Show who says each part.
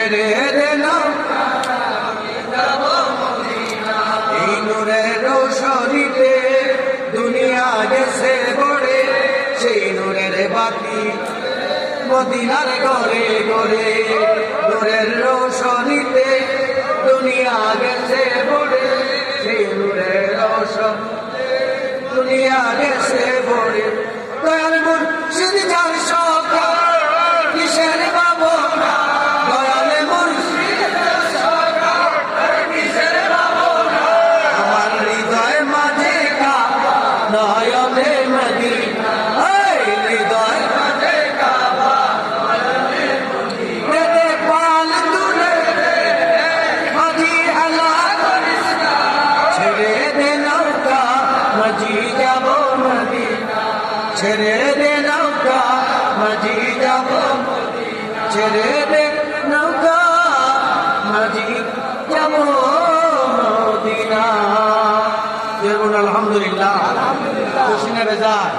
Speaker 1: ছেড়ে দে নৌকা যাব মদিনা। এই নূরের রোশনীতে দুনিয়া গেছে ভরে, সেই নূরের বাতি মদিনার ঘরে ঘরে। নূরের রোশনীতে দুনিয়া গেছে ভরে, সেই নূরের রোশনীতে দুনিয়া গেছে ভরে। দয়াল মুর্শিদ যার সখা কিসের ভাবনা, দয়াল মুর্শিদ যার সখা কিসের ভাবনা। আমার হৃদয় মাঝে কাবা নয়নে মদিনা, হৃদয় মাঝে কাবা নয়নে মদিনা। দে পাল তুলে মাঝি আলা করিস না, ছেড়ে দে নৌকা মাঝি যাব মদিনা। ছেড়ে দে নৌকা মাঝি যাব মদিনা। ছেড়ে দে নৌকা মাঝি যাব মদিনা। আলহামদুলিল্লাহ, খুশি না বেজার?